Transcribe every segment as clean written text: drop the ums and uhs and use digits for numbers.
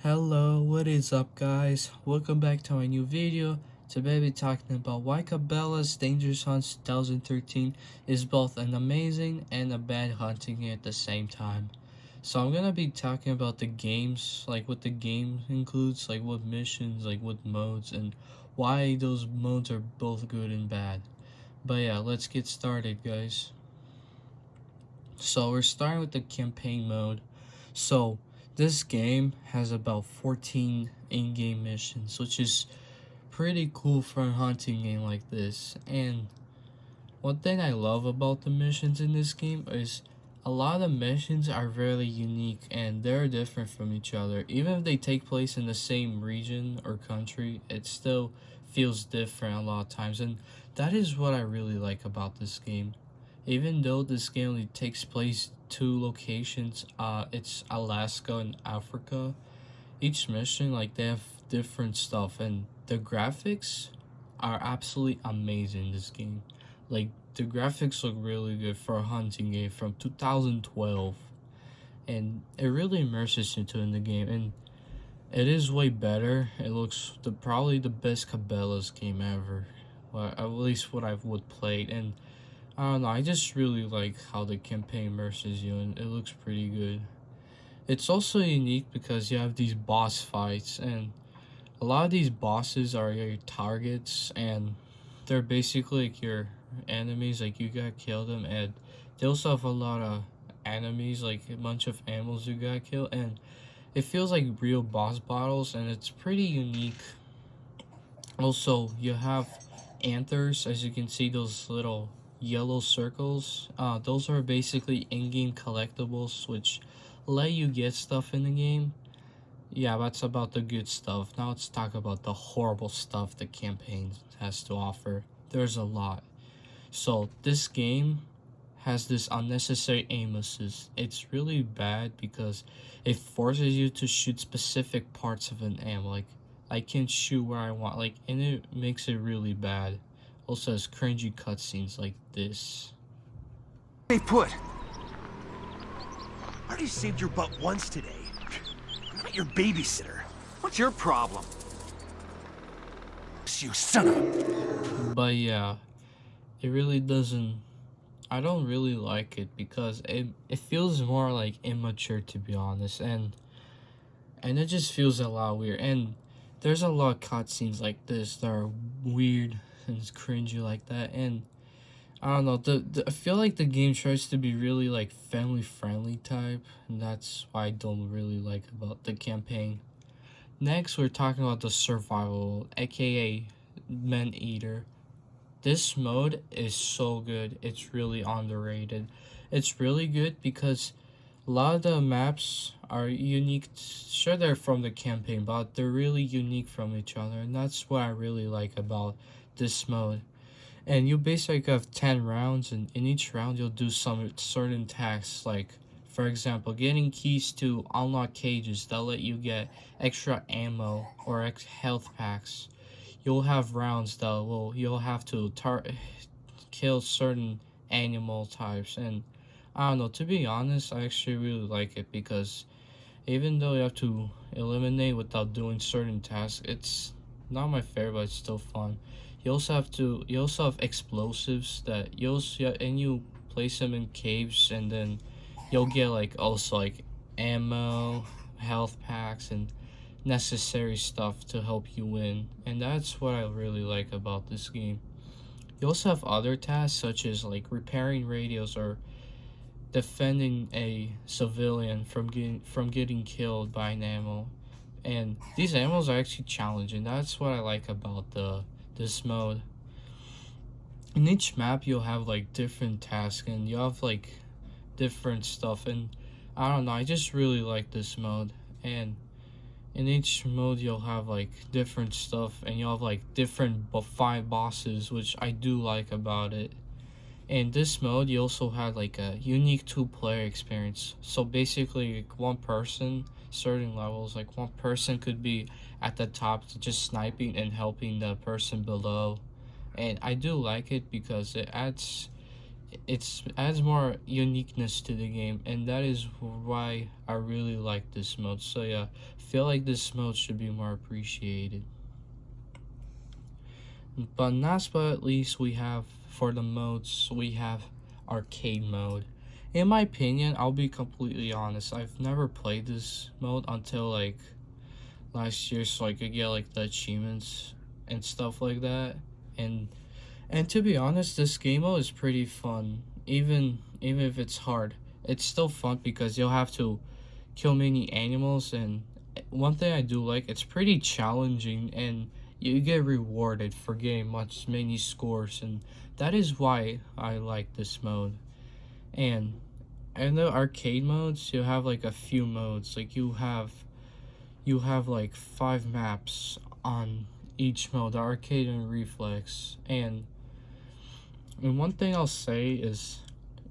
Hello, what is up guys? Welcome back to my new video. Today we'll be talking about why Cabela's Dangerous Hunts 2013 is both an amazing and a bad hunting game at the same time. So I'm gonna be talking about the games, like what the game includes, like what missions, like what modes, and why those modes are both good and bad. But yeah, let's get started guys. So we're starting with the campaign mode. So this game has about 14 in-game missions, which is pretty cool for a hunting game like this. And one thing I love about the missions in this game is a lot of missions are really unique and they're different from each other. Even if they take place in the same region or country, it still feels different a lot of times. And that is what I really like about this game. Even though this game only takes place two locations, it's Alaska and Africa. Each mission, like they have different stuff, and the graphics are absolutely amazing in this game. Like the graphics look really good for a hunting game from 2012, and it really immerses you in the game, and it is way better. It looks probably the best Cabela's game ever, well, at least what I've played, and I don't know, I just really like how the campaign immerses you and it looks pretty good. It's also unique because you have these boss fights, and a lot of these bosses are your targets, and they're basically like your enemies, like you gotta kill them, and they also have a lot of enemies, like a bunch of animals you gotta kill, and it feels like real boss battles, and it's pretty unique. Also, you have anthers, as you can see, those little yellow circles. Those are basically in-game collectibles, which let you get stuff in the game. Yeah, that's about the good stuff. Now let's talk about the horrible stuff the campaign has to offer. There's a lot. So this game has this unnecessary aim assist. It's really bad because it forces you to shoot specific parts of an ammo. Like I can shoot where I want, like, and it makes it really bad. Also has cringy cutscenes like this. Stay put. I already saved your butt once today. I'm not your babysitter. What's your problem? You son of a... But yeah, it really doesn't. I don't really like it because it feels more like immature, to be honest, and it just feels a lot weird. And there's a lot of cutscenes like this that are weird and cringy like that, and I don't know, I feel like the game tries to be really like family friendly type, and that's why I don't really like about the campaign. Next, we're talking about the survival, aka Man Eater. This mode is so good, it's really underrated. It's really good because a lot of the maps are unique. Sure, they're from the campaign, but they're really unique from each other, and that's what I really like about this mode. And you basically have 10 rounds, and in each round you'll do some certain tasks, like for example getting keys to unlock cages that let you get extra ammo or health packs. You'll have rounds that you'll have to kill certain animal types, and I don't know, to be honest, I actually really like it because even though you have to eliminate without doing certain tasks, it's not my favorite, but it's still fun. You also have explosives that and you place them in caves, and then you'll get like also like ammo, health packs, and necessary stuff to help you win. And that's what I really like about this game. You also have other tasks such as like repairing radios or defending a civilian from getting killed by an ammo. And these animals are actually challenging. That's what I like about this mode. In each map you'll have like different tasks, and you have like different stuff, and I don't know, I just really like this mode. And in each mode you'll have like different stuff, and you'll have like different 5 bosses, which I do like about it. In this mode you also had like a unique 2-player experience. So basically like one person, certain levels, like one person could be at the top just sniping and helping the person below. And I do like it because it's adds more uniqueness to the game, and that is why I really like this mode. So yeah, feel like this mode should be more appreciated. But last but least, we have for the modes, we have arcade mode. In my opinion, I'll be completely honest, I've never played this mode until like last year, so I could get like the achievements and stuff like that. And to be honest, this game mode is pretty fun. Even if it's hard, it's still fun because you'll have to kill many animals. And one thing I do like, it's pretty challenging, and you get rewarded for getting many scores, and that is why I like this mode. And in the arcade modes, you have like a few modes. Like you have like 5 maps on each mode, the arcade and reflex. And one thing I'll say is,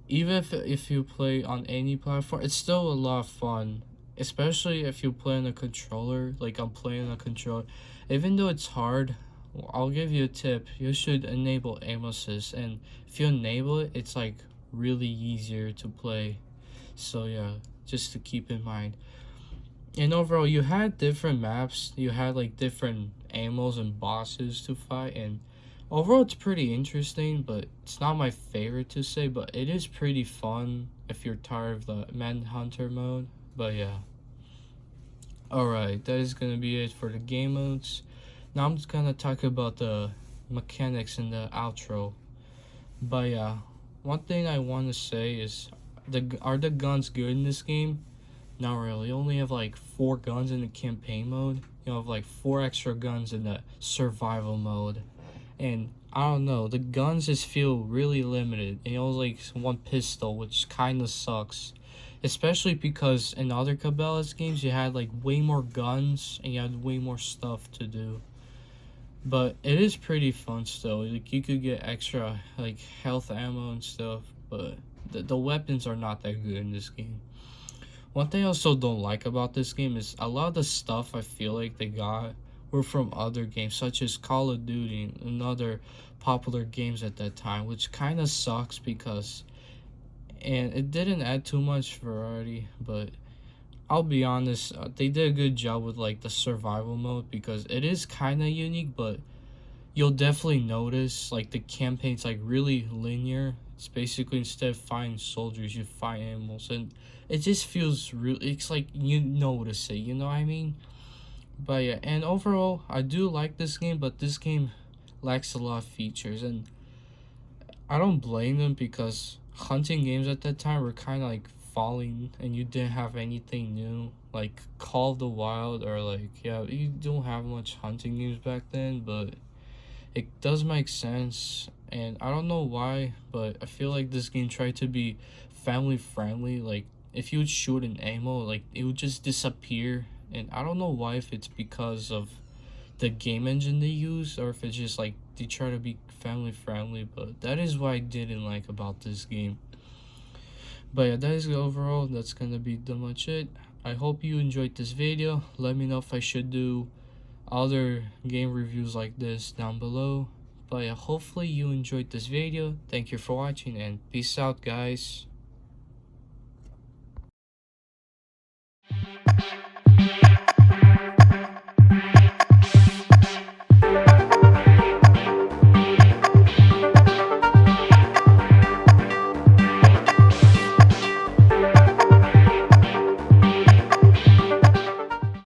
even if you play on any platform, it's still a lot of fun, especially if you play on a controller. Like I'm playing a controller, even though it's hard. I'll give you a tip: you should enable aim assist, and if you enable it, it's like really easier to play. So yeah, just to keep in mind. And overall, you had different maps, you had like different animals and bosses to fight, and overall it's pretty interesting, but it's not my favorite to say, but it is pretty fun if you're tired of the manhunter mode. But yeah, alright, that is gonna be it for the game modes. Now I'm just gonna talk about the mechanics in the outro. But yeah, one thing I want to say is, are the guns good in this game? Not really. You only have like 4 guns in the campaign mode. You have like 4 extra guns in the survival mode. And I don't know, the guns just feel really limited. And you only like 1 pistol, which kinda sucks. Especially because in other Cabela's games you had like way more guns and you had way more stuff to do. But it is pretty fun still. Like you could get extra like health ammo and stuff, but the weapons are not that good in this game. One thing I also don't like about this game is a lot of the stuff I feel like they got were from other games, such as Call of Duty and other popular games at that time, which kind of sucks because, and it didn't add too much variety. But I'll be honest, they did a good job with like the survival mode because it is kind of unique, but you'll definitely notice like the campaign's like really linear. It's basically, instead of fighting soldiers, you fight animals, and it just feels real. It's like you notice it, you know what I mean? But yeah, and overall, I do like this game, but this game lacks a lot of features, and I don't blame them because hunting games at that time were kind of like falling, and you didn't have anything new like Call of the Wild, or like, yeah, you don't have much hunting games back then, but it does make sense. And I don't know why, but I feel like this game tried to be family friendly. Like if you would shoot an ammo, like it would just disappear. And I don't know why, if it's because of the game engine they use, or if it's just like they try to be family friendly, but that is what I didn't like about this game. But yeah, that is overall, that's gonna be the much it. I hope you enjoyed this video. Let me know if I should do other game reviews like this down below. But yeah, hopefully you enjoyed this video. Thank you for watching, and peace out, guys.